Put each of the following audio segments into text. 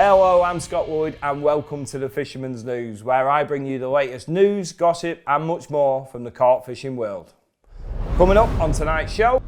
Hello, I'm Scott Lloyd and welcome to the Fisherman's News, where I bring you the latest news, gossip and much more from the carp fishing world. Coming up on tonight's show,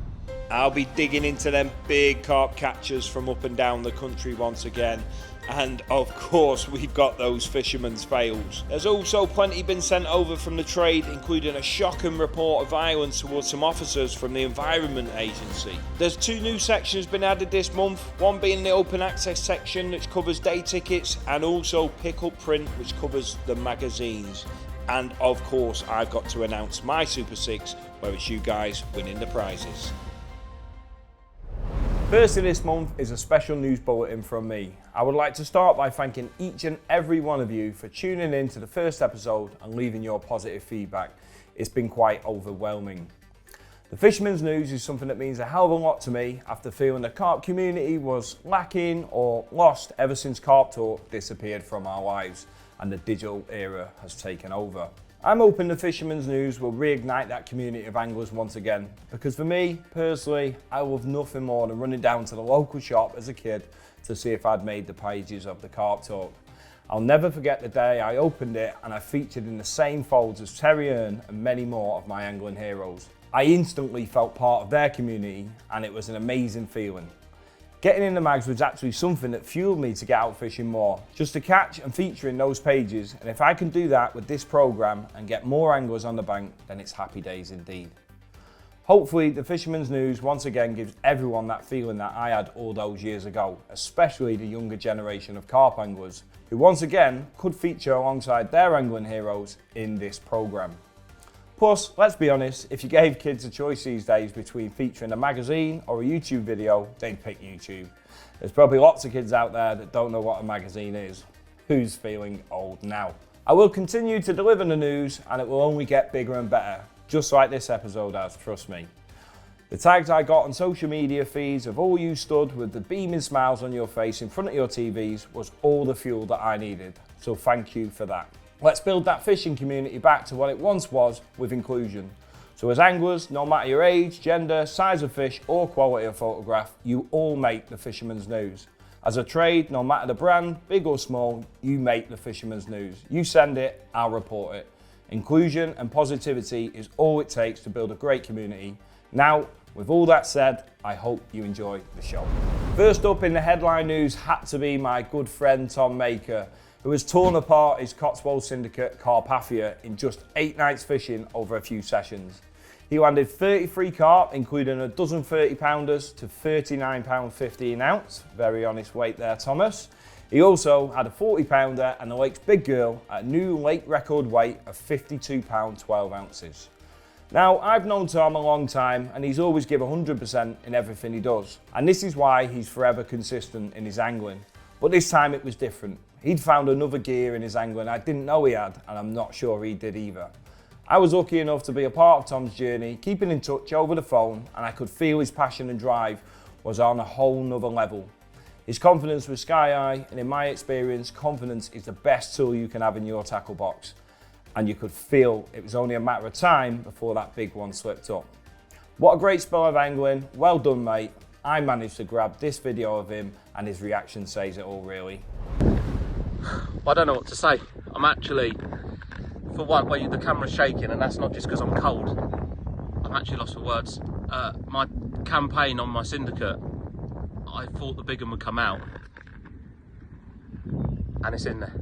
I'll be digging into them big carp catchers from up and down the country once again. And of course, we've got those Fisherman's Fails. There's also plenty been sent over from the trade, including a shocking report of violence towards some officers from the Environment Agency. There's 2 new sections been added this month, one being the open access section, which covers day tickets, and also pick up print, which covers the magazines. And of course, I've got to announce my Super 6, where it's you guys winning the prizes. First of this month is a special news bulletin from me. I would like to start by thanking each and every one of you for tuning in to the first episode and leaving your positive feedback. It's been quite overwhelming. The Fisherman's News is something that means a hell of a lot to me after feeling the carp community was lacking or lost ever since Carp Talk disappeared from our lives and the digital era has taken over. I'm hoping the Fisherman's News will reignite that community of anglers once again, because for me, personally, I love nothing more than running down to the local shop as a kid to see if I'd made the pages of the Carp Talk. I'll never forget the day I opened it and I featured in the same folds as Terry Earn and many more of my angling heroes. I instantly felt part of their community and it was an amazing feeling. Getting in the mags was actually something that fueled me to get out fishing more, just to catch and feature in those pages, and if I can do that with this programme and get more anglers on the bank, then it's happy days indeed. Hopefully the Fisherman's News once again gives everyone that feeling that I had all those years ago, especially the younger generation of carp anglers, who once again could feature alongside their angling heroes in this programme. Plus, let's be honest, if you gave kids a choice these days between featuring a magazine or a YouTube video, they'd pick YouTube. There's probably lots of kids out there that don't know what a magazine is. Who's feeling old now? I will continue to deliver the news and it will only get bigger and better, just like this episode has, trust me. The tags I got on social media feeds of all you stood with the beaming smiles on your face in front of your TVs was all the fuel that I needed, so thank you for that. Let's build that fishing community back to what it once was with inclusion. So as anglers, no matter your age, gender, size of fish or quality of photograph, you all make the Fisherman's News. As a trade, no matter the brand, big or small, you make the Fisherman's News. You send it, I'll report it. Inclusion and positivity is all it takes to build a great community. Now, with all that said, I hope you enjoy the show. First up in the headline news had to be my good friend Tom Maker, who has torn apart his Cotswold syndicate Carpathia in just 8 nights fishing over a few sessions. He landed 33 carp, including a dozen 30-pounders to £39.50 an ounce. Very honest weight there, Thomas. He also had a 40-pounder and the lake's big girl at a new lake record weight of £52 12 ounces. Now, I've known Tom a long time and he's always given 100% in everything he does. And this is why he's forever consistent in his angling. But this time it was different. He'd found another gear in his angling I didn't know he had, and I'm not sure he did either. I was lucky enough to be a part of Tom's journey, keeping in touch over the phone, and I could feel his passion and drive was on a whole nother level. His confidence was sky high, and in my experience, confidence is the best tool you can have in your tackle box. And you could feel it was only a matter of time before that big one slipped up. What a great spell of angling, well done mate. I managed to grab this video of him and his reaction says it all really. I don't know what to say. I'm actually, for one, the camera's shaking and that's not just because I'm cold. I'm actually lost for words. My campaign on my syndicate, I thought the big one would come out. And it's in there.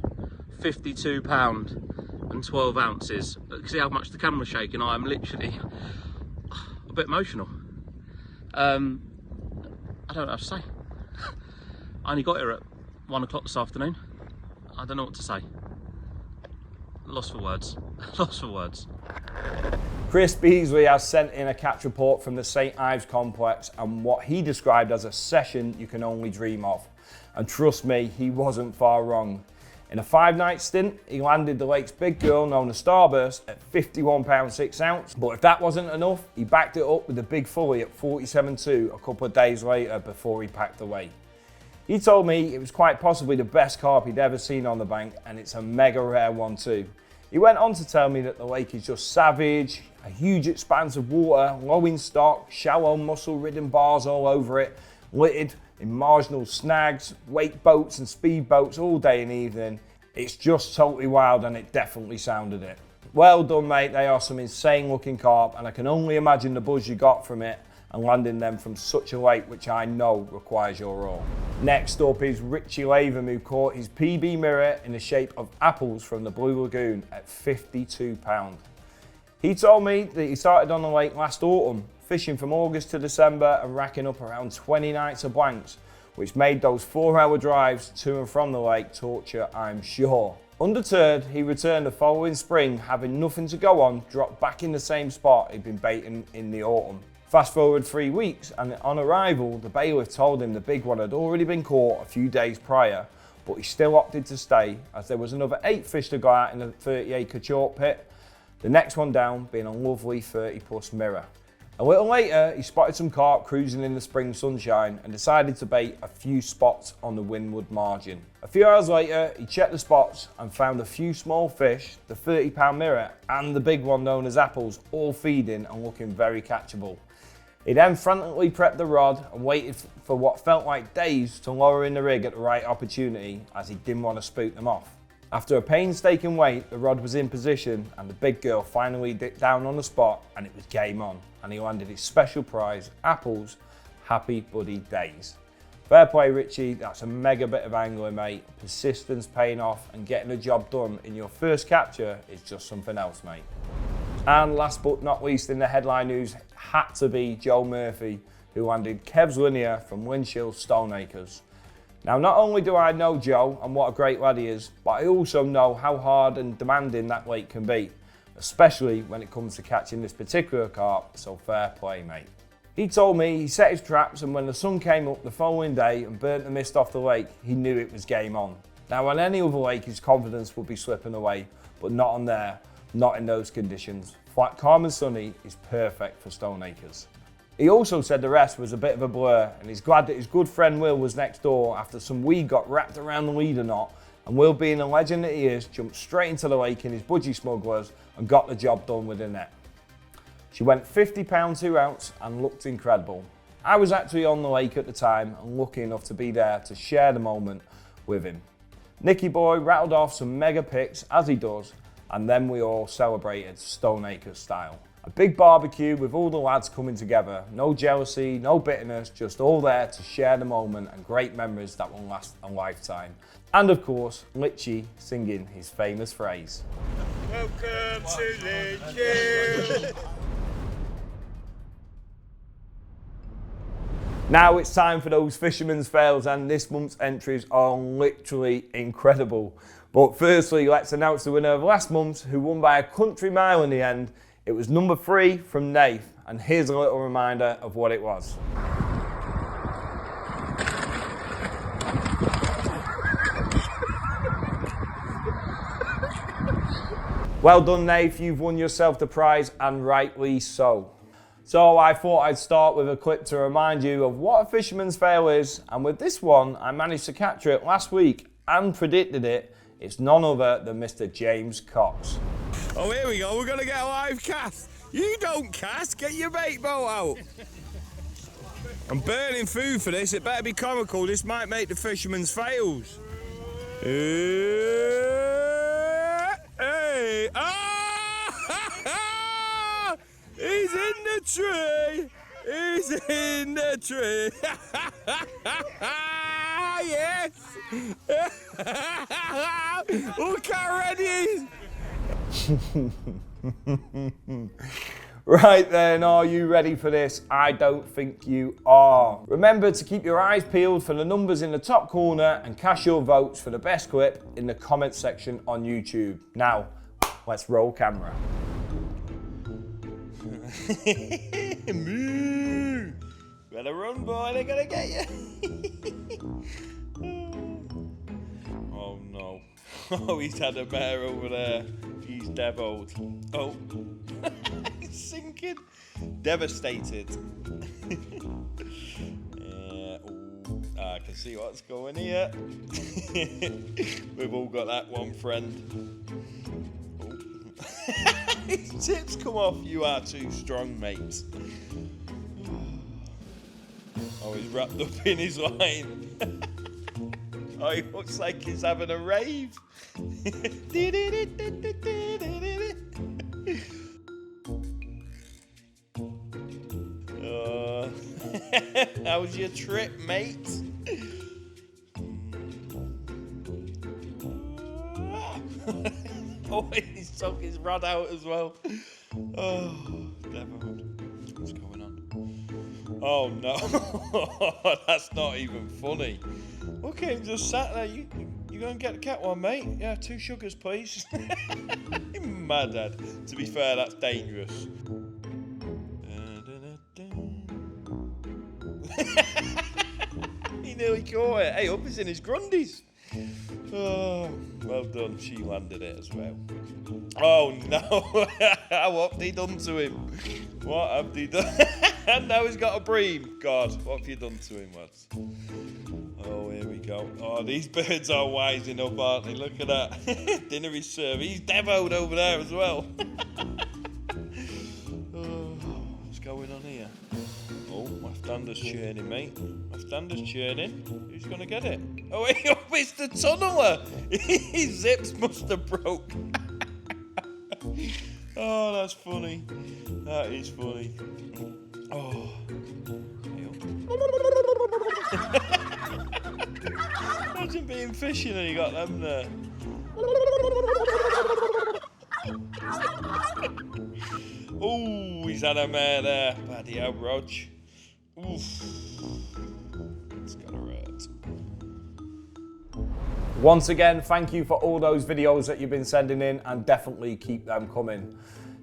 £52 and 12 ounces. See how much the camera's shaking? I am literally a bit emotional. I don't know what to say. I only got here at 1 o'clock this afternoon. I don't know what to say. Lost for words. Lost for words. Chris Beasley has sent in a catch report from the St Ives complex and what he described as a session you can only dream of. And trust me, he wasn't far wrong. In a 5-night stint, he landed the lake's big girl known as Starburst at £51 6 ounce. But if that wasn't enough, he backed it up with the big fully at 47.2 a couple of days later before he packed away. He told me it was quite possibly the best carp he'd ever seen on the bank, and it's a mega rare one too. He went on to tell me that the lake is just savage, a huge expanse of water, low in stock, shallow mussel-ridden bars all over it, littered in marginal snags, wake boats and speed boats all day and evening. It's just totally wild, and it definitely sounded it. Well done, mate. They are some insane looking carp, and I can only imagine the buzz you got from it and landing them from such a lake, which I know requires your all. Next up is Richie Latham, who caught his PB mirror in the shape of apples from the Blue Lagoon at £52. He told me that he started on the lake last autumn, fishing from August to December and racking up around 20 nights of blanks, which made those 4-hour drives to and from the lake torture, I'm sure. Undeterred, he returned the following spring, having nothing to go on, dropped back in the same spot he'd been baiting in the autumn. Fast forward 3 weeks, and on arrival, the bailiff told him the big one had already been caught a few days prior, but he still opted to stay, as there was another 8 fish to go out in the 30-acre chalk pit, the next one down being a lovely 30-plus mirror. A little later, he spotted some carp cruising in the spring sunshine and decided to bait a few spots on the windward margin. A few hours later, he checked the spots and found a few small fish, the 30-pound mirror and the big one known as apples, all feeding and looking very catchable. He then frantically prepped the rod and waited for what felt like days to lower in the rig at the right opportunity, as he didn't want to spook them off. After a painstaking wait, the rod was in position and the big girl finally dipped down on the spot, and it was game on, and he landed his special prize, apples. Happy buddy days. Fair play, Richie. That's a mega bit of angling, mate. Persistence paying off, and getting the job done in your first capture is just something else, mate. And last but not least in the headline news had to be Joe Murphy, who landed Kev's linear from Winchell Stoneacres. Now, not only do I know Joe and what a great lad he is, but I also know how hard and demanding that lake can be, especially when it comes to catching this particular carp, so fair play, mate. He told me he set his traps, and when the sun came up the following day and burnt the mist off the lake, he knew it was game on. Now, on any other lake, his confidence would be slipping away, but not on there. Not in those conditions. Flat, calm and sunny is perfect for Stoneacres. He also said the rest was a bit of a blur, and he's glad that his good friend Will was next door after some weed got wrapped around the leader knot, and Will, being the legend that he is, jumped straight into the lake in his budgie smugglers and got the job done with a net. She went 50 pound 2 ounce and looked incredible. I was actually on the lake at the time and lucky enough to be there to share the moment with him. Nicky boy rattled off some mega picks, as he does, and then we all celebrated Stoneacres style. A big barbecue with all the lads coming together. No jealousy, no bitterness, just all there to share the moment and great memories that will last a lifetime. And of course, Litchi singing his famous phrase. Welcome to Litchi. Now it's time for those Fisherman's Fails, and this month's entries are literally incredible. But firstly, let's announce the winner of last month's, who won by a country mile in the end. It was number 3 from Nath, and here's a little reminder of what it was. Well done, Nath, you've won yourself the prize, and rightly so. So I thought I'd start with a clip to remind you of what a fisherman's fail is, and with this one, I managed to capture it last week and predicted it. It's none other than Mr. James Cox. Oh, here we go. We're going to get a live cast. You don't cast. Get your bait boat out. I'm burning food for this. It better be comical. This might make the Fisherman's Fails. Hey. Ah! He's in the tree. He's in the tree. Yes. Look how ready he is. Right then, are you ready for this? I don't think you are. Remember to keep your eyes peeled for the numbers in the top corner and cast your votes for the best clip in the comments section on YouTube. Now, let's roll camera. Moo! Better run, boy, they're gonna get you. Oh no. Oh, he's had a bear over there. He's deviled. Oh. He's sinking. Devastated. I can see what's going here. We've all got that one friend. Oh. His tips come off. You are too strong, mate. Oh, he's wrapped up in his line. Oh, he looks like he's having a rave. Oh. How was your trip, mate? Oh, he's took his rod out as well. Oh, never. What's going on? Oh no, that's not even funny. Look at him just sat there. You gonna get the cat one, mate? Yeah, 2 sugars, please. Mad dad. To be fair, that's dangerous. He nearly caught it. Hey, up is in his grundies. Oh, well done. She landed it as well. Oh no! What have they done to him? What have they done? And now he's got a bream. God, what have you done to him, lads? Oh, here we go. Oh, these birds are wising up, aren't they? Look at that. Dinner is served. He's devoed over there as well. Oh, what's going on here? Oh, left-hander's churning, mate. Left-hander's churning. Who's going to get it? Oh, it's the tunneler. His zips must have broke. Oh, that's funny. That is funny. Oh. Imagine being fishing and you got them there. Oh, he's had a mare there. Bloody hell, Rog. Oof. It's gonna hurt. Once again, thank you for all those videos that you've been sending in, and definitely keep them coming.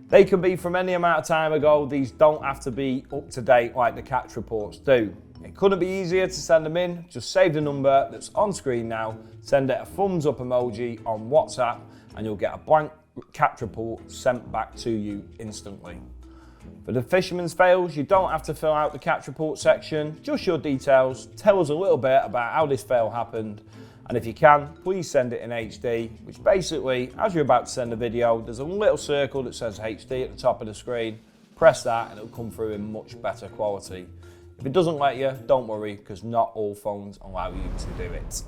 They can be from any amount of time ago. These don't have to be up to date like the catch reports do. It couldn't be easier to send them in. Just save the number that's on screen now, send it a thumbs up emoji on WhatsApp, and you'll get a blank catch report sent back to you instantly. For the Fisherman's Fails, you don't have to fill out the catch report section, just your details. Tell us a little bit about how this fail happened, and if you can, please send it in HD, which basically, as you're about to send a video, there's a little circle that says HD at the top of the screen. Press that and it'll come through in much better quality. If it doesn't let you, don't worry, because not all phones allow you to do it.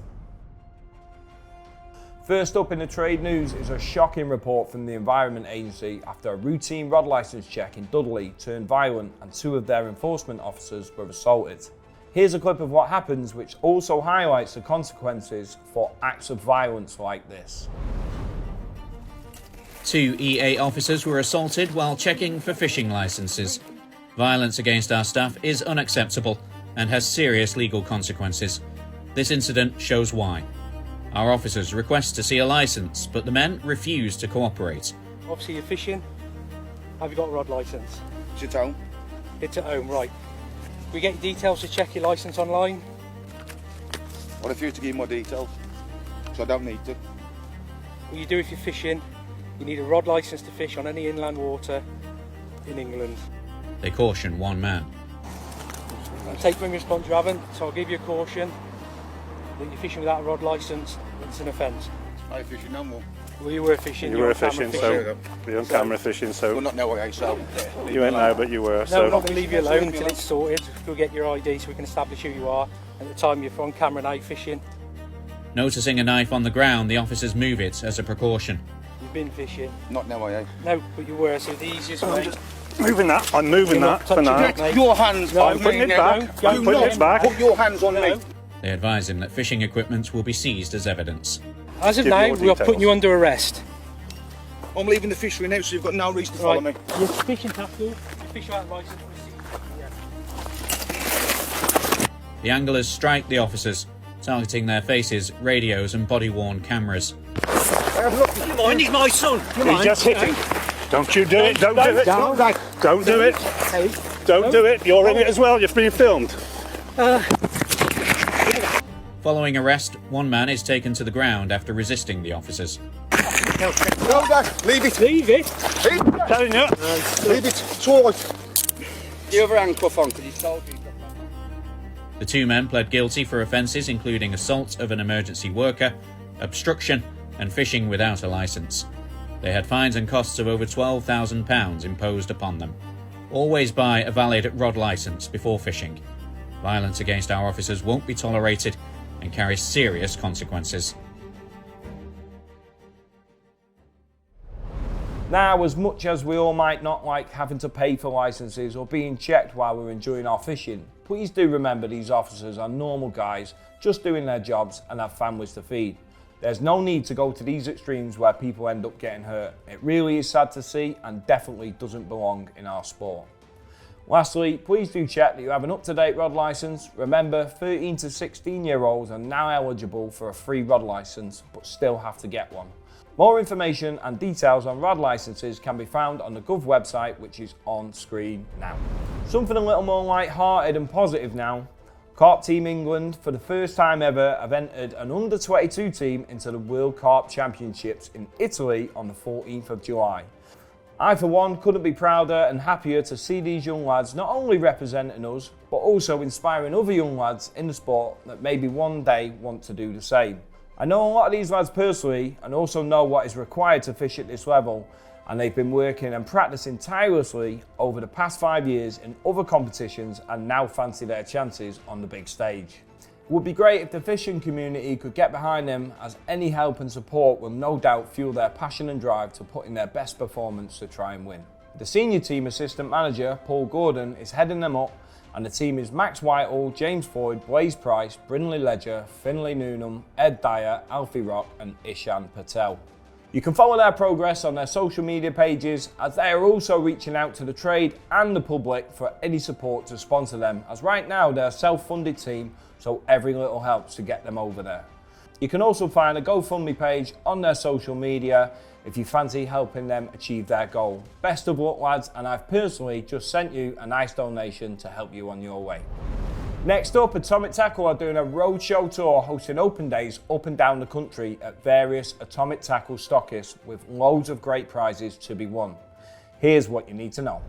First up in the trade news is a shocking report from the Environment Agency after a routine rod licence check in Dudley turned violent and 2 of their enforcement officers were assaulted. Here's a clip of what happens, which also highlights the consequences for acts of violence like this. 2 EA officers were assaulted while checking for fishing licences. Violence against our staff is unacceptable and has serious legal consequences. This incident shows why. Our officers request to see a licence, but the men refuse to cooperate. Obviously you're fishing. Have you got a rod licence? It's at home. It's at home, right. We get your details to check your licence online? I refuse to give you my details, so I don't need to. What you do if you're fishing, you need a rod licence to fish on any inland water in England. They caution one man. And take wing response you haven't, so I'll give you a caution that you're fishing without a rod licence. It's an offence. I ain't fishing no more. Well, you were fishing. You were fishing, so you're on camera fishing, so Well, not now, I ain't, so. you ain't now, but you were. No, So we're not going to leave you alone until it's sorted. We'll get your ID so we can establish who you are. At the time you're on camera now fishing. Noticing a knife on the ground, the officers move it as a precaution. You've been fishing. Not now, I ain't. No, but you were, so the easiest way. moving that. I'm moving You're that not for now. touching it. Your hands I'm on putting me. it back. No, I'm putting it back. Put your hands on me. They advise him that fishing equipment will be seized as evidence. As of Give now, your we are putting details. you under arrest. I'm leaving the fishery now, so you've got no reason to follow me. You're fishing tackle. You fish without licence. The anglers strike the officers, targeting their faces, radios and body-worn cameras. Come on, he's my son. Come He's just hitting. Don't you do it. Don't do it. Don't do it. Don't do it. You're in it as well. You're being filmed. Following arrest, one man is taken to the ground after resisting the officers. No, Dad, leave it. Leave it. Telling you. Leave it. It's all right. The other handcuff on, because he's told you. The 2 men pled guilty for offences including assault of an emergency worker, obstruction and fishing without a licence. They had fines and costs of over £12,000 imposed upon them. Always buy a valid rod licence before fishing. Violence against our officers won't be tolerated and carries serious consequences. Now, as much as we all might not like having to pay for licences or being checked while we're enjoying our fishing, please do remember these officers are normal guys just doing their jobs and have families to feed. There's no need to go to these extremes where people end up getting hurt. It really is sad to see and definitely doesn't belong in our sport. Lastly, please do check that you have an up-to-date rod licence. Remember, 13 to 16-year-olds are now eligible for a free rod licence but still have to get one. More information and details on rod licences can be found on the Gov website, which is on screen now. Something a little more light-hearted and positive now. Carp Team England, for the first time ever, have entered an under-22 team into the World Carp Championships in Italy on the 14th of July. I, for one, couldn't be prouder and happier to see these young lads not only representing us, but also inspiring other young lads in the sport that maybe one day want to do the same. I know a lot of these lads personally and also know what is required to fish at this level, and they've been working and practicing tirelessly over the past 5 years in other competitions and now fancy their chances on the big stage. It would be great if the fishing community could get behind them, as any help and support will no doubt fuel their passion and drive to put in their best performance to try and win. The senior team assistant manager, Paul Gordon, is heading them up, and the team is Max Whitehall, James Floyd, Blaze Price, Brindley Ledger, Finlay Noonham, Ed Dyer, Alfie Rock and Ishan Patel. You can follow their progress on their social media pages, as they are also reaching out to the trade and the public for any support to sponsor them, as right now they're a self-funded team, so every little helps to get them over there. You can also find a GoFundMe page on their social media if you fancy helping them achieve their goal. Best of luck, lads, and I've personally just sent you a nice donation to help you on your way. Next up, Atomic Tackle are doing a roadshow tour hosting open days up and down the country at various Atomic Tackle stockists with loads of great prizes to be won. Here's what you need to know.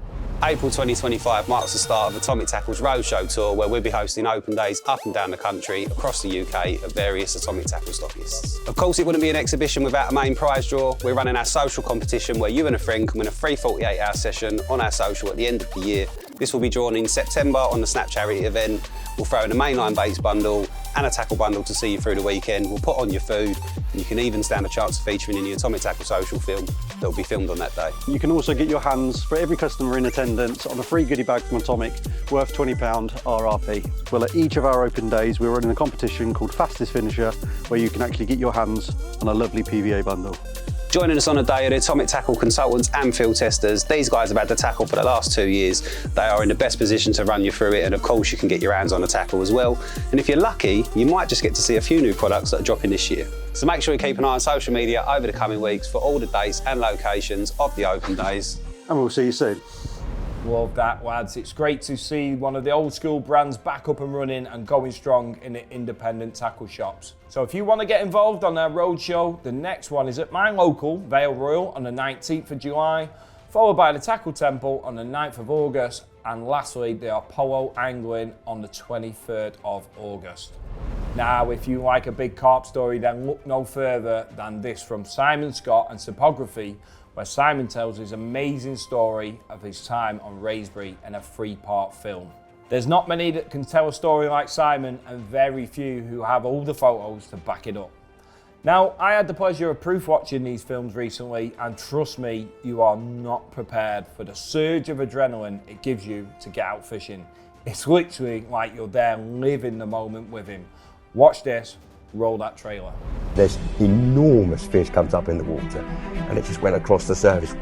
April 2025 marks the start of Atomic Tackle's Roadshow Tour, where we'll be hosting open days up and down the country across the UK at various Atomic Tackle stockists. Of course, it wouldn't be an exhibition without a main prize draw. We're running our social competition where you and a friend can win a free 48-hour session on our social at the end of the year. This will be drawn in September on the Snap Charity event. We'll throw in a mainline baits bundle and a tackle bundle to see you through the weekend. We'll put on your food, and you can even stand a chance of featuring in the Atomic Tackle social film that will be filmed on that day. You can also get your hands, for every customer in attendance, on a free goodie bag from Atomic worth £20 RRP. Well, at each of our open days, we're running a competition called Fastest Finisher, where you can actually get your hands on a lovely PVA bundle. Joining us on a day are the Atomic Tackle consultants and field testers. These guys have had the tackle for the last 2 years. They are in the best position to run you through it, and of course you can get your hands on a tackle as well. And if you're lucky, you might just get to see a few new products that are dropping this year. So make sure you keep an eye on social media over the coming weeks for all the dates and locations of the open days. And we'll see you soon. Love that, lads. It's great to see one of the old school brands back up and running and going strong in the independent tackle shops. So if you want to get involved on their roadshow, the next one is at my local, Vale Royal, on the 19th of July, followed by the Tackle Temple on the 9th of August, and lastly, the Apollo Angling on the 23rd of August. Now, if you like a big carp story, then look no further than this from Simon Scott and Topography, where Simon tells his amazing story of his time on Raisbury in a 3-part film. There's not many that can tell a story like Simon, and very few who have all the photos to back it up. Now, I had the pleasure of proof watching these films recently, and trust me, you are not prepared for the surge of adrenaline it gives you to get out fishing. It's literally like you're there living the moment with him. Watch this, roll that trailer. This enormous fish comes up in the water and it just went across the surface.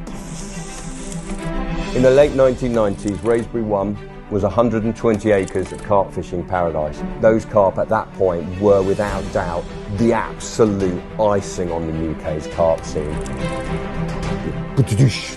In the late 1990s, Raisbury 1 was 120 acres of carp fishing paradise. Those carp at that point were without doubt the absolute icing on the UK's carp scene.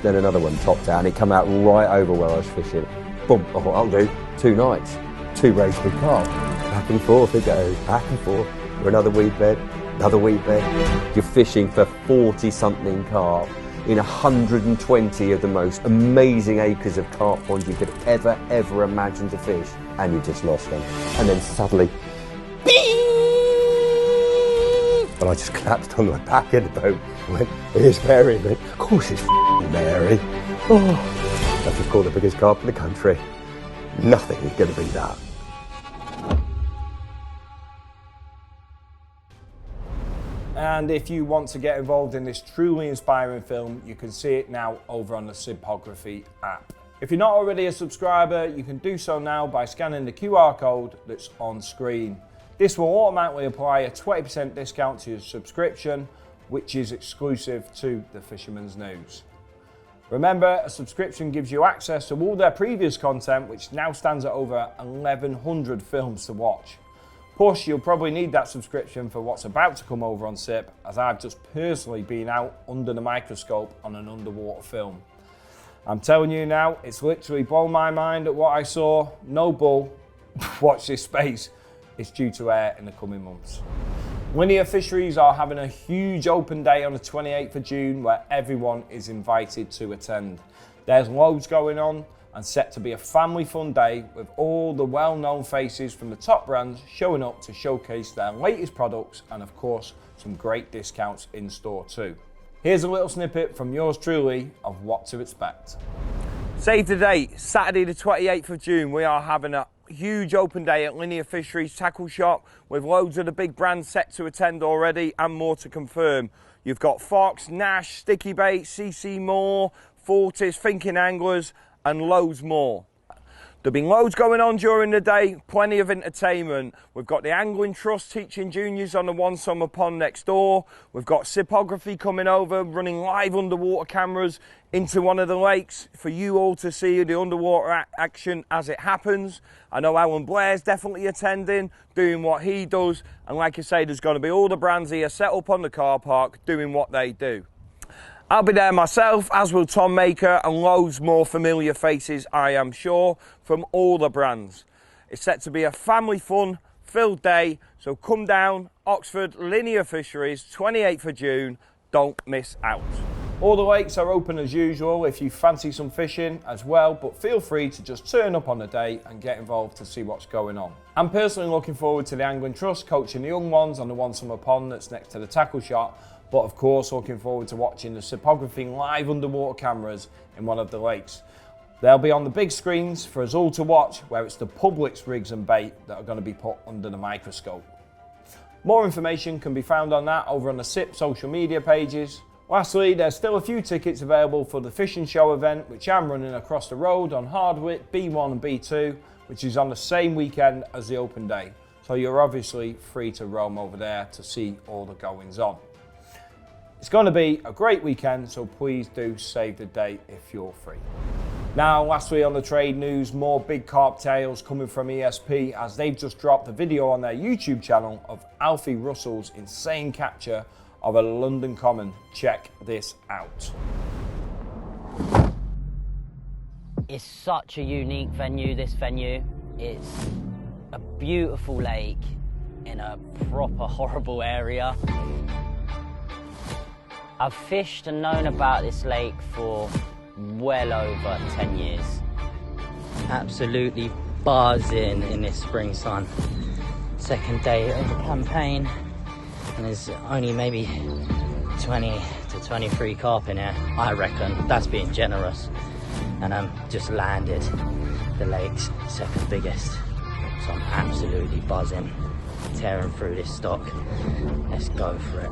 Then another one topped out and it came out right over where I was fishing. Boom, I thought, I'll do 2 nights, 2 Raisbury carp. Back and forth it goes, back and forth. Another weed bed, another weed bed. You're fishing for 40-something carp in 120 of the most amazing acres of carp ponds you could ever imagine to fish, and you just lost them. And then suddenly, beep! And I just collapsed on my back in the boat and went, here's Mary. Went, of course it's Mary. Oh, I've just caught the biggest carp in the country. Nothing is going to beat that. And if you want to get involved in this truly inspiring film, you can see it now over on the Sipography app. If you're not already a subscriber, you can do so now by scanning the QR code that's on screen. This will automatically apply a 20% discount to your subscription, which is exclusive to the Fisherman's News. Remember, a subscription gives you access to all their previous content, which now stands at over 1,100 films to watch. Plus, you'll probably need that subscription for what's about to come over on SIP, as I've just personally been out under the microscope on an underwater film. I'm telling you now, it's literally blown my mind at what I saw. No bull, watch this space. It's due to air in the coming months. Linear Fisheries are having a huge open day on the 28th of June where everyone is invited to attend. There's loads going on and set to be a family fun day with all the well-known faces from the top brands showing up to showcase their latest products and of course some great discounts in store too. Here's a little snippet from yours truly of what to expect. Save the date, Saturday the 28th of June, we are having a huge open day at Linear Fisheries Tackle Shop with loads of the big brands set to attend already and more to confirm. You've got Fox, Nash, Sticky Bait, CC Moore, Fortis, Thinking Anglers and loads more. There'll be loads going on during the day, plenty of entertainment. We've got the Anguin Trust teaching juniors on the One Summer Pond next door. We've got Sipography coming over, running live underwater cameras into one of the lakes for you all to see the underwater action as it happens. I know Alan Blair's definitely attending, doing what he does. And like I say, there's going to be all the brands here set up on the car park doing what they do. I'll be there myself, as will Tom Maker and loads more familiar faces, I am sure, from all the brands. It's set to be a family fun filled day, so come down, Oxford Linear Fisheries, 28th of June, don't miss out. All the lakes are open as usual if you fancy some fishing as well, but feel free to just turn up on the day and get involved to see what's going on. I'm personally looking forward to the Anguin Trust coaching the young ones on the One Summer Pond that's next to the tackle shop, but of course looking forward to watching the Sipography live underwater cameras in one of the lakes. They'll be on the big screens for us all to watch, where it's the public's rigs and bait that are going to be put under the microscope. More information can be found on that over on the SIP social media pages. Lastly, there's still a few tickets available for the fishing show event, which I'm running across the road on Hardwick, B1 and B2, which is on the same weekend as the open day. So you're obviously free to roam over there to see all the goings on. It's going to be a great weekend, so please do save the date if you're free. Now, lastly on the trade news, more Big Carp tales coming from ESP as they've just dropped a video on their YouTube channel of Alfie Russell's insane capture of a London common. Check this out. It's such a unique venue, this venue. It's a beautiful lake in a proper horrible area. I've fished and known about this lake for well over 10 years. Absolutely buzzing in this spring sun. Second day of the campaign, and there's only maybe 20 to 23 carp in here, I reckon. That's being generous. And just landed the lake's second biggest. So I'm absolutely buzzing, tearing through this stock. Let's go for it.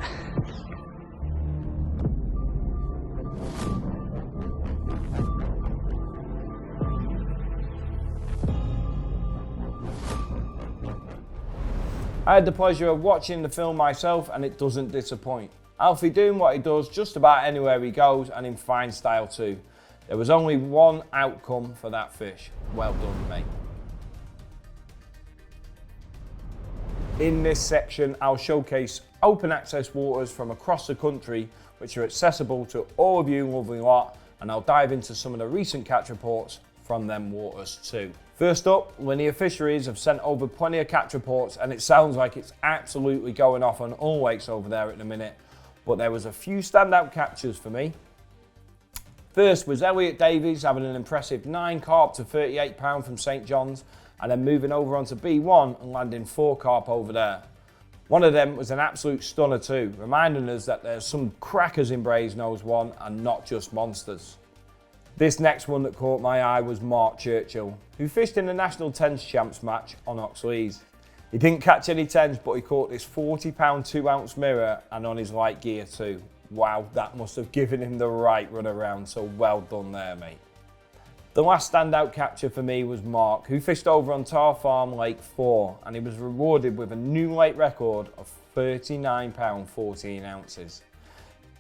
I had the pleasure of watching the film myself and it doesn't disappoint. Alfie doing what he does just about anywhere he goes and in fine style too. There was only one outcome for that fish. Well done, mate. In this section, I'll showcase open access waters from across the country which are accessible to all of you lovely lot, and I'll dive into some of the recent catch reports from them waters too. First up, Linear Fisheries have sent over plenty of catch reports and it sounds like it's absolutely going off on all lakes over there at the minute, but there was a few standout captures for me. First was Elliot Davies having an impressive 9 carp to 38 pound from St John's and then moving over onto B1 and landing 4 carp over there. One of them was an absolute stunner too, reminding us that there's some crackers in Brasenose 1 and not just monsters. This next one that caught my eye was Mark Churchill, who fished in the National Tens Champs match on Oxleys. He didn't catch any 10s, but he caught this 40-pound 2-ounce mirror and on his light gear too. Wow, that must have given him the right run around, so well done there, mate. The last standout capture for me was Mark, who fished over on Tar Farm Lake 4, and he was rewarded with a new lake record of 39 pound 14 ounces.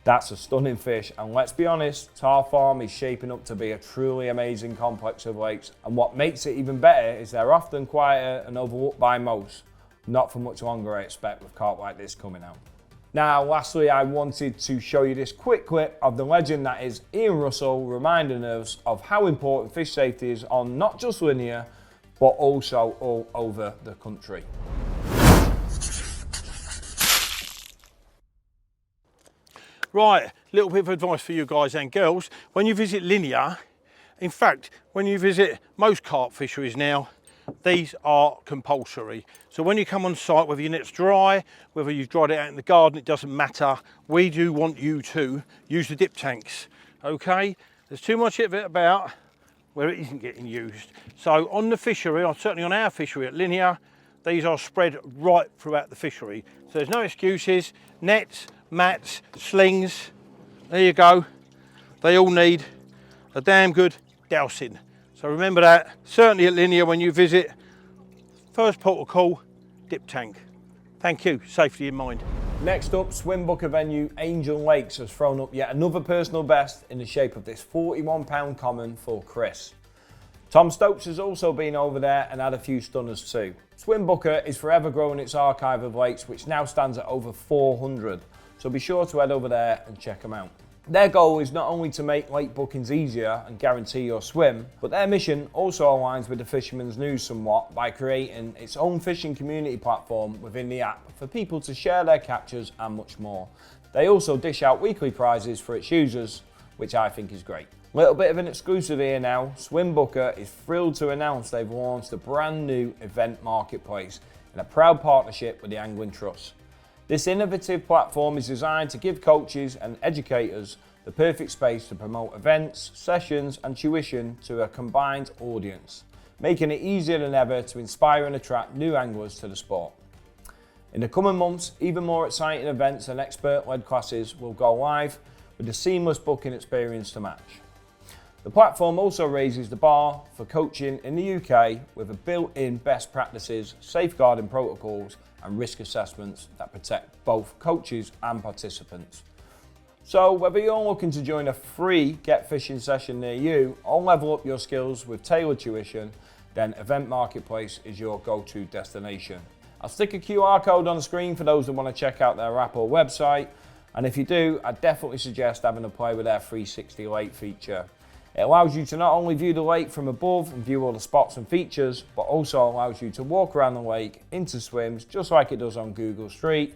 That's a stunning fish, and let's be honest, Tar Farm is shaping up to be a truly amazing complex of lakes, and what makes it even better is they're often quieter and overlooked by most. Not for much longer, I expect, with carp like this coming out. Now, lastly, I wanted to show you this quick clip of the legend that is Ian Russell, reminding us of how important fish safety is on not just linear, but also all over the country. Right, little bit of advice for you guys and girls. When you visit linear, in fact, when you visit most carp fisheries now, these are compulsory. So when you come on site, whether your net's dry, whether you've dried it out in the garden, it doesn't matter. We do want you to use the dip tanks, okay? There's too much of it about where it isn't getting used. So on the fishery, or certainly on our fishery at Linear, these are spread right throughout the fishery. So there's no excuses. Nets, mats, slings, there you go. They all need a damn good dousing. So remember that, certainly at Linear when you visit, first port of call, dip tank. Thank you, safety in mind. Next up, swim booker venue Angel Lakes has thrown up yet another personal best in the shape of this 41-pound common for Chris. Tom Stokes has also been over there and had a few stunners too. Swim booker is forever growing its archive of lakes, which now stands at over 400, so be sure to head over there and check them out. Their goal is not only to make lake bookings easier and guarantee your swim, but their mission also aligns with the Fisherman's News somewhat by creating its own fishing community platform within the app for people to share their captures and much more. They also dish out weekly prizes for its users, which I think is great. Little bit of an exclusive here now, Swim Booker is thrilled to announce they've launched a brand new event marketplace in a proud partnership with the Anguin Trust. This innovative platform is designed to give coaches and educators the perfect space to promote events, sessions and tuition to a combined audience, making it easier than ever to inspire and attract new anglers to the sport. In the coming months, even more exciting events and expert-led classes will go live with a seamless booking experience to match. The platform also raises the bar for coaching in the UK with a built-in best practices, safeguarding protocols and risk assessments that protect both coaches and participants. So whether you're looking to join a free Get Fishing session near you or level up your skills with tailored tuition, then Event Marketplace is your go-to destination. I'll stick a QR code on the screen for those that want to check out their app or website, and if you do, I definitely suggest having a play with their 360 lake feature. It allows you to not only view the lake from above and view all the spots and features, but also allows you to walk around the lake into swims just like it does on Google Street.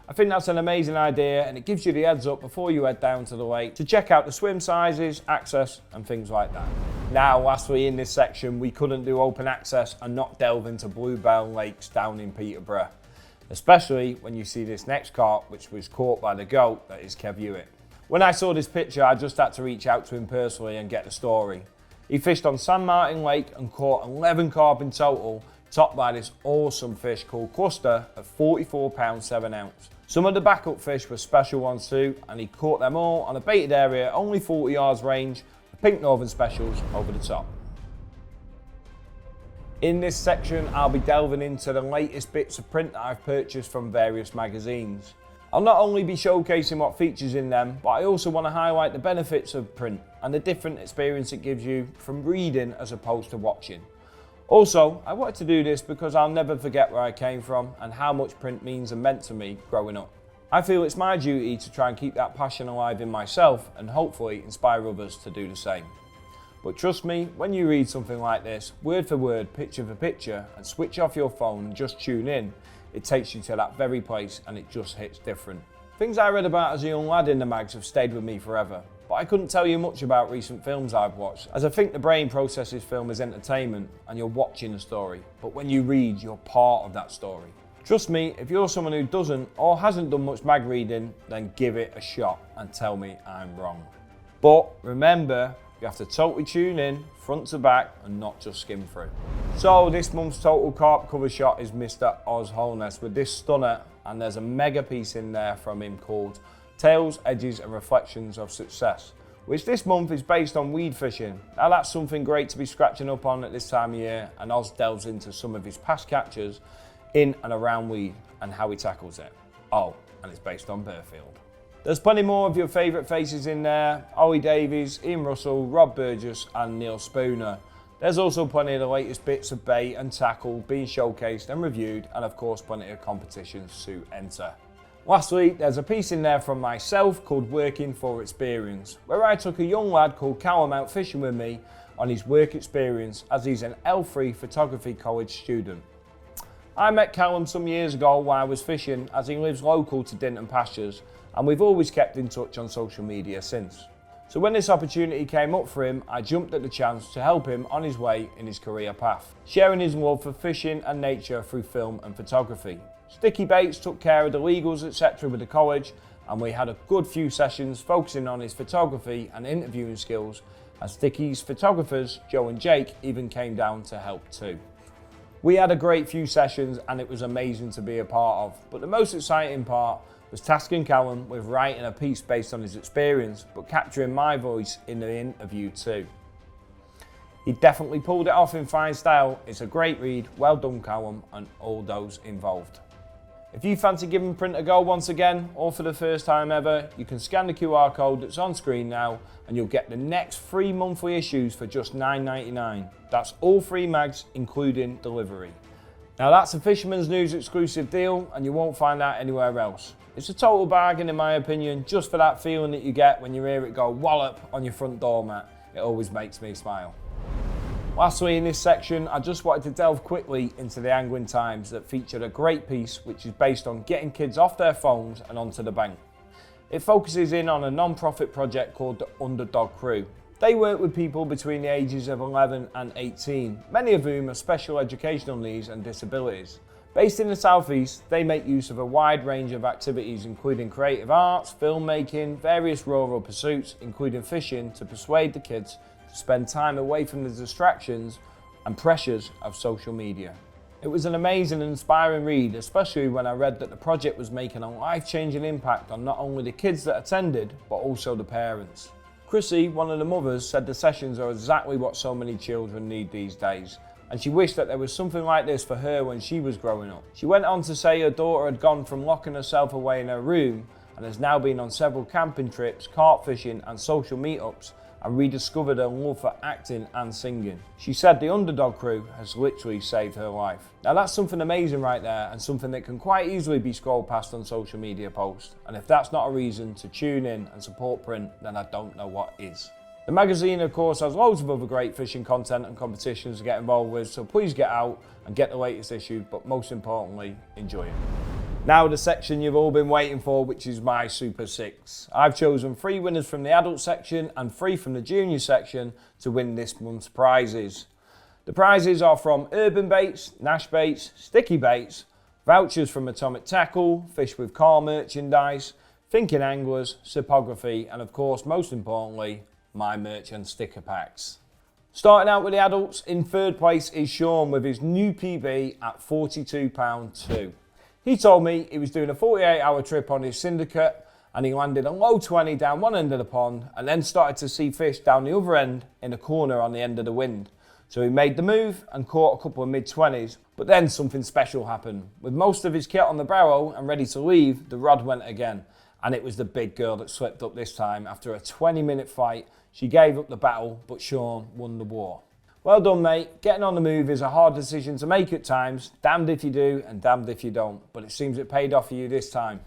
I think that's an amazing idea, and it gives you the heads up before you head down to the lake to check out the swim sizes, access and things like that. Now lastly in this section, we couldn't do open access and not delve into Bluebell Lakes down in Peterborough, especially when you see this next carp which was caught by the goat that is Kev Hewitt. When I saw this picture, I just had to reach out to him personally and get the story. He fished on San Martin Lake and caught 11 carp in total, topped by this awesome fish called Cluster at 44 pounds 7 ounce. Some of the backup fish were special ones too, and he caught them all on a baited area, only 40 yards range, with pink northern specials over the top. In this section, I'll be delving into the latest bits of print that I've purchased from various magazines. I'll not only be showcasing what features in them, but I also want to highlight the benefits of print and the different experience it gives you from reading as opposed to watching. Also, I wanted to do this because I'll never forget where I came from and how much print means and meant to me growing up. I feel it's my duty to try and keep that passion alive in myself and hopefully inspire others to do the same. But trust me, when you read something like this, word for word, picture for picture, and switch off your phone and just tune in, it takes you to that very place and it just hits different. Things I read about as a young lad in the mags have stayed with me forever, but I couldn't tell you much about recent films I've watched, as I think the brain processes film as entertainment and you're watching a story, but when you read, you're part of that story. Trust me, if you're someone who doesn't or hasn't done much mag reading, then give it a shot and tell me I'm wrong. But remember, You have to totally tune in, front to back, and not just skim through. So this month's total carp cover shot is Mr. Oz Holness with this stunner, and there's a mega piece in there from him called Tales, Edges and Reflections of Success, which this month is based on weed fishing. Now that's something great to be scratching up on at this time of year, and Oz delves into some of his past captures in and around weed and how he tackles it. Oh, and it's based on Burfield. There's plenty more of your favourite faces in there: Ollie Davies, Ian Russell, Rob Burgess and Neil Spooner. There's also plenty of the latest bits of bait and tackle being showcased and reviewed, and of course plenty of competitions to enter. Lastly, there's a piece in there from myself called Working for Experience, where I took a young lad called Callum out fishing with me on his work experience, as he's an L3 photography college student. I met Callum some years ago while I was fishing, as he lives local to Dinton Pastures, and we've always kept in touch on social media since. So when this opportunity came up for him, I jumped at the chance to help him on his way in his career path, sharing his love for fishing and nature through film and photography. Sticky Baits took care of the legals etc. with the college, and we had a good few sessions focusing on his photography and interviewing skills, and Sticky's photographers, Joe and Jake, even came down to help too. We had a great few sessions and it was amazing to be a part of, but the most exciting part was tasking Callum with writing a piece based on his experience, but capturing my voice in the interview too. He definitely pulled it off in fine style. It's a great read. Well done, Callum, and all those involved. If you fancy giving print a go once again, or for the first time ever, you can scan the QR code that's on screen now and you'll get the next 3 monthly issues for just $9.99. That's all 3 mags, including delivery. Now that's a Fisherman's News exclusive deal, and you won't find that anywhere else. It's a total bargain in my opinion, just for that feeling that you get when you hear it go wallop on your front doormat. It always makes me smile. Lastly in this section, I just wanted to delve quickly into the Anguin Times that featured a great piece which is based on getting kids off their phones and onto the bank. It focuses in on a non-profit project called the Underdog Crew. They work with people between the ages of 11 and 18, many of whom have special educational needs and disabilities. Based in the southeast, they make use of a wide range of activities including creative arts, filmmaking, various rural pursuits including fishing, to persuade the kids to spend time away from the distractions and pressures of social media. It was an amazing and inspiring read, especially when I read that the project was making a life-changing impact on not only the kids that attended, but also the parents. Chrissy, one of the mothers, said the sessions are exactly what so many children need these days, and she wished that there was something like this for her when she was growing up. She went on to say her daughter had gone from locking herself away in her room and has now been on several camping trips, carp fishing and social meetups, and rediscovered her love for acting and singing. She said the Underdog Crew has literally saved her life. Now that's something amazing right there, and something that can quite easily be scrolled past on social media posts. And if that's not a reason to tune in and support print, then I don't know what is. The magazine of course has loads of other great fishing content and competitions to get involved with, so please get out and get the latest issue, but most importantly, enjoy it. Now the section you've all been waiting for, which is my Super 6. I've chosen 3 winners from the adult section and 3 from the junior section to win this month's prizes. The prizes are from Urban Baits, Nash Baits, Sticky Baits, vouchers from Atomic Tackle, Fish with Car merchandise, Thinking Anglers, Sipography, and of course, most importantly, my merch and sticker packs. Starting out with the adults, in 3rd place is Sean with his new PB at £42.2. He told me he was doing a 48-hour trip on his syndicate and he landed a low 20 down one end of the pond and then started to see fish down the other end in a corner on the end of the wind. So he made the move and caught a couple of mid-20s, but then something special happened. With most of his kit on the barrel and ready to leave, the rod went again, and it was the big girl that slipped up this time. After a 20-minute fight, she gave up the battle, but Sean won the war. Well done, mate. Getting on the move is a hard decision to make at times. Damned if you do and damned if you don't, but it seems it paid off for you this time.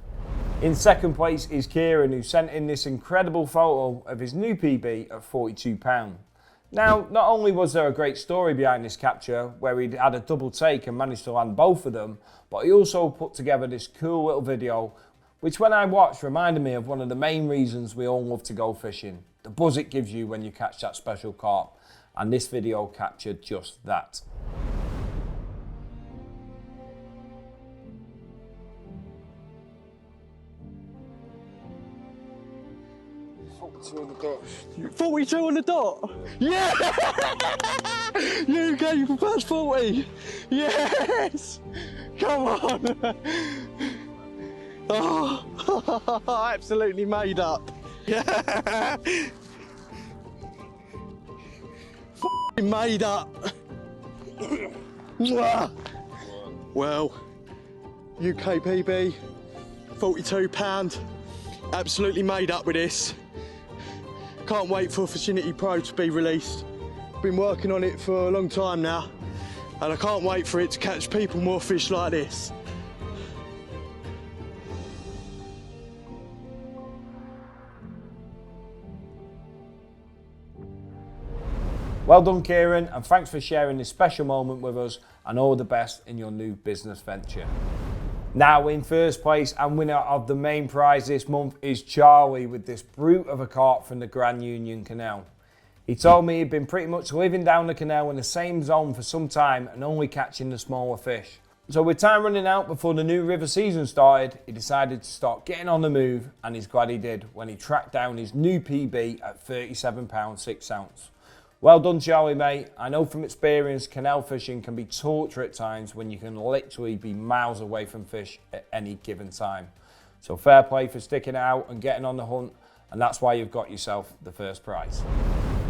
In 2nd place is Kieran, who sent in this incredible photo of his new PB at £42. Now, not only was there a great story behind this capture, where he'd had a double take and managed to land both of them, but he also put together this cool little video, which when I watched reminded me of one of the main reasons we all love to go fishing, the buzz it gives you when you catch that special carp. And this video captured just that. 42 on the dot. 42 on the dot. Yeah! UK first 40. Yes! Come on. Oh, absolutely made up. Yeah. Made up. Well, UK PB, £42. Absolutely made up with this. Can't wait for Fishinity Pro to be released. Been working on it for a long time now, and I can't wait for it to catch people more fish like this. Well done, Kieran, and thanks for sharing this special moment with us, and all the best in your new business venture. Now in first place and winner of the main prize this month is Charlie with this brute of a carp from the Grand Union Canal. He told me he'd been pretty much living down the canal in the same zone for some time and only catching the smaller fish. So with time running out before the new river season started, he decided to start getting on the move, and he's glad he did when he tracked down his new PB at £37 6 ounce. Well done, Charlie, mate. I know from experience canal fishing can be torture at times when you can literally be miles away from fish at any given time. So fair play for sticking out and getting on the hunt, and that's why you've got yourself the first prize.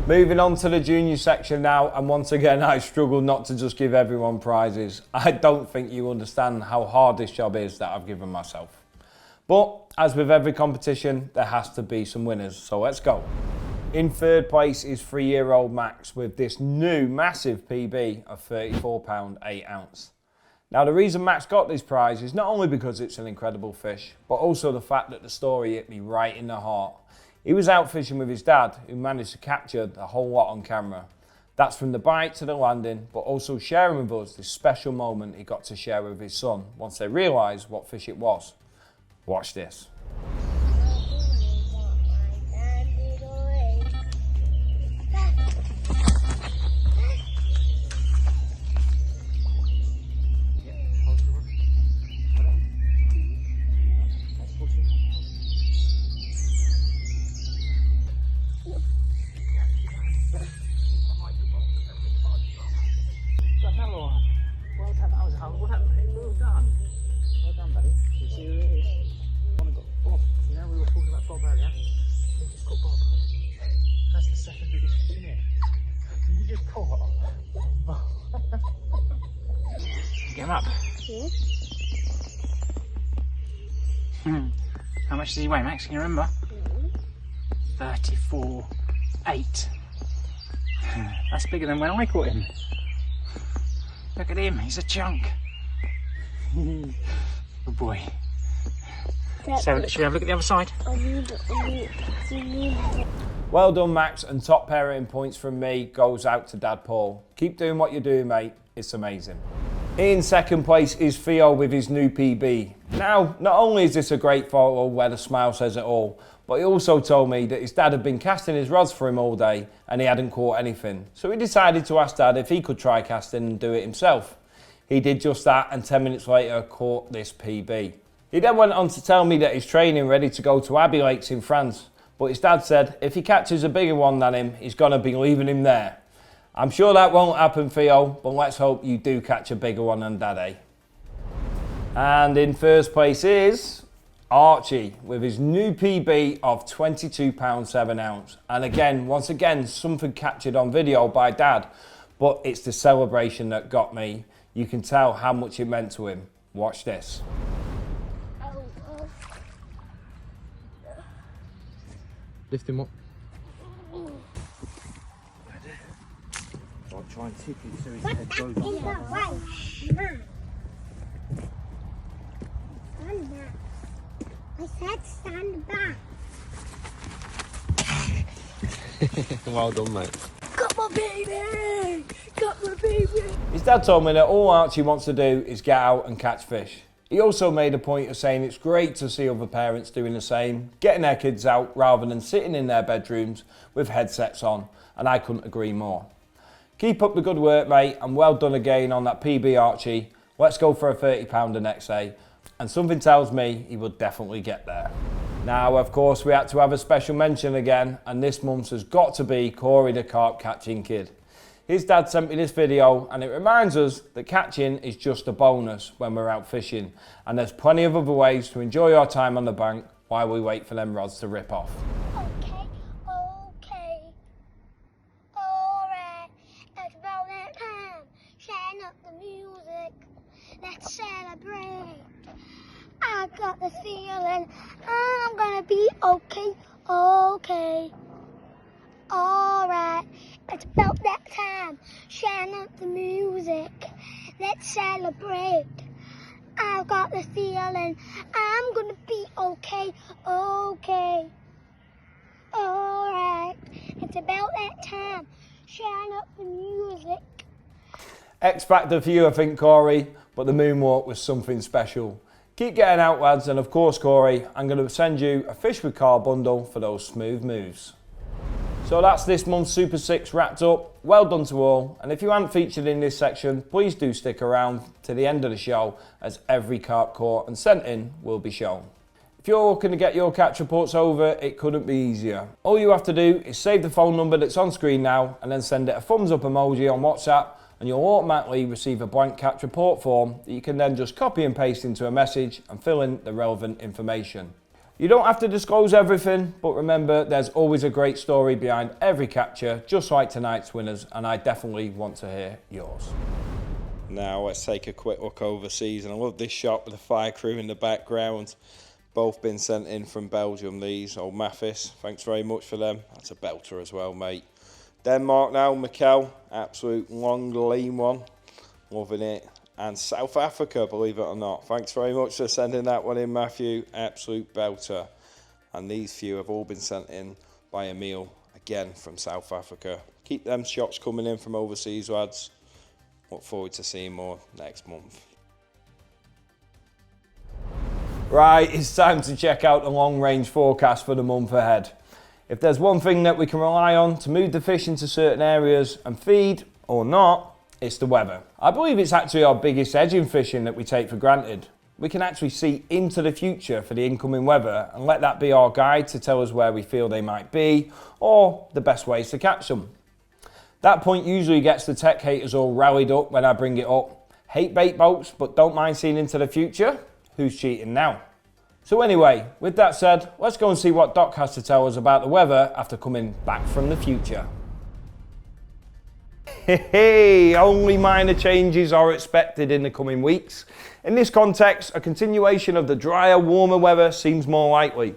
Moving on to the junior section now, and once again I struggle not to just give everyone prizes. I don't think you understand how hard this job is that I've given myself. But as with every competition, there has to be some winners, so let's go. In third place is 3-year-old Max with this new massive PB of £34 8 ounce. Now the reason Max got this prize is not only because it's an incredible fish, but also the fact that the story hit me right in the heart. He was out fishing with his dad, who managed to capture the whole lot on camera. That's from the bite to the landing, but also sharing with us this special moment he got to share with his son once they realised what fish it was. Watch this. Get him up. Yeah. How much does he weigh, Max? Can you remember? 34.8. That's bigger than when I caught him. Look at him, he's a chunk. Good boy. So, should we have a look at the other side? Well done, Max, and top parenting points from me goes out to Dad Paul. Keep doing what you're doing, mate. It's amazing. In second place is Theo with his new PB. Now, not only is this a great photo where the smile says it all, but he also told me that his dad had been casting his rods for him all day and he hadn't caught anything. So he decided to ask Dad if he could try casting and do it himself. He did just that, and 10 minutes later caught this PB. He then went on to tell me that he's training ready to go to Abbey Lakes in France, but his dad said if he catches a bigger one than him, he's going to be leaving him there. I'm sure that won't happen, Theo, but let's hope you do catch a bigger one than Daddy. And in first place is Archie with his new PB of £22 7 ounce. And again, once again, something captured on video by Dad, but it's the celebration that got me. You can tell how much it meant to him. Watch this. Lift him up. I'll try and tip him so his head goes up. Stand back. I said stand back. Well done, mate. Got my baby! Got my baby! His dad told me that all Archie wants to do is get out and catch fish. He also made a point of saying it's great to see other parents doing the same, getting their kids out rather than sitting in their bedrooms with headsets on, and I couldn't agree more. Keep up the good work, mate, and well done again on that PB, Archie. Let's go for a £30 the next day, and something tells me he will definitely get there. Now, of course, we had to have a special mention again, and this month's has got to be Corey the carp catching kid. His dad sent me this video, and it reminds us that catching is just a bonus when we're out fishing, and there's plenty of other ways to enjoy our time on the bank while we wait for them rods to rip off. Okay, alright, it's about that time, shine up the music, let's celebrate. I got the feeling I'm gonna be okay. Alright, it's about that time, shine up the music, let's celebrate. I've got the feeling I'm gonna be okay. Alright, it's about that time, shine up the music. X factor for you, I think, Corey, but the moonwalk was something special. Keep getting out, lads, and of course, Corey, I'm going to send you a Fish with Carp bundle for those smooth moves. So that's this month's Super 6 wrapped up. Well done to all, and if you aren't featured in this section, please do stick around to the end of the show, as every carp caught and sent in will be shown. If you're looking to get your catch reports over, it couldn't be easier. All you have to do is save the phone number that's on screen now, and then send it a thumbs up emoji on WhatsApp, and you'll automatically receive a blank catch report form that you can then just copy and paste into a message and fill in the relevant information. You don't have to disclose everything, but remember, there's always a great story behind every capture, just like tonight's winners, and I definitely want to hear yours. Now let's take a quick look overseas, and I love this shot with the fire crew in the background. Both been sent in from Belgium, these. Old Mathis, thanks very much for them. That's a belter as well, mate. Denmark now, Mikkel, absolute long lean one, loving it. And South Africa, believe it or not. Thanks very much for sending that one in, Matthew, absolute belter. And these few have all been sent in by Emil, again from South Africa. Keep them shots coming in from overseas, lads. Look forward to seeing more next month. Right, it's time to check out the long range forecast for the month ahead. If there's one thing that we can rely on to move the fish into certain areas and feed, or not, it's the weather. I believe it's actually our biggest edge in fishing that we take for granted. We can actually see into the future for the incoming weather and let that be our guide to tell us where we feel they might be, or the best ways to catch them. That point usually gets the tech haters all rallied up when I bring it up. Hate bait boats, but don't mind seeing into the future? Who's cheating now? So anyway, with that said, let's go and see what Doc has to tell us about the weather after coming back from the future. Hey, only minor changes are expected in the coming weeks. In this context, a continuation of the drier, warmer weather seems more likely.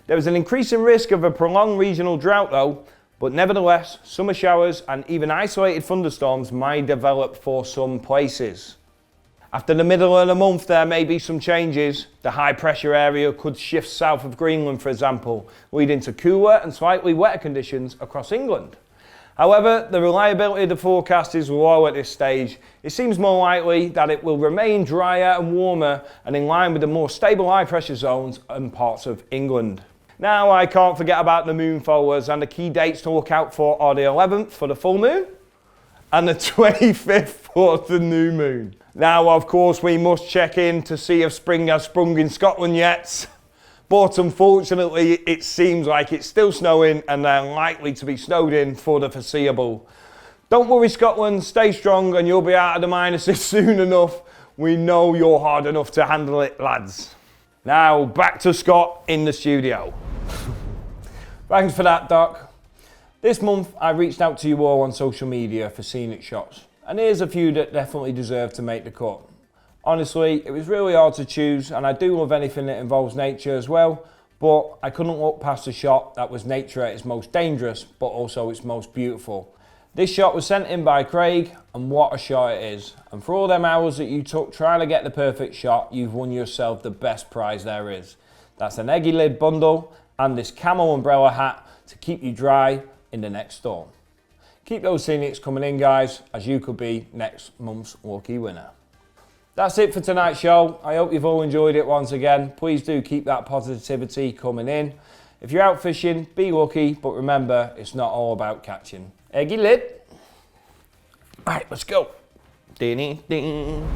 There is an increasing risk of a prolonged regional drought though, but nevertheless, summer showers and even isolated thunderstorms might develop for some places. After the middle of the month, there may be some changes. The high pressure area could shift south of Greenland, for example, leading to cooler and slightly wetter conditions across England. However, the reliability of the forecast is low at this stage. It seems more likely that it will remain drier and warmer and in line with the more stable high pressure zones in parts of England. Now, I can't forget about the moon followers, and the key dates to look out for are the 11th for the full moon and the 25th for the new moon. Now, of course, we must check in to see if spring has sprung in Scotland yet. But unfortunately, it seems like it's still snowing and they're likely to be snowed in for the foreseeable. Don't worry, Scotland, stay strong and you'll be out of the minuses soon enough. We know you're hard enough to handle it, lads. Now, back to Scott in the studio. Thanks for that, Doc. This month, I reached out to you all on social media for Scenic Shots. And here's a few that definitely deserve to make the cut. Honestly, it was really hard to choose, and I do love anything that involves nature as well, but I couldn't look past a shot that was nature at its most dangerous, but also its most beautiful. This shot was sent in by Craig, and what a shot it is. And for all them hours that you took trying to get the perfect shot, you've won yourself the best prize there is. That's an eggy lid bundle and this camel umbrella hat to keep you dry in the next storm. Keep those scenics coming in, guys, as you could be next month's lucky winner. That's it for tonight's show. I hope you've all enjoyed it once again. Please do keep that positivity coming in. If you're out fishing, be lucky, but remember, it's not all about catching. Eggy lid. All right, let's go. Ding, ding.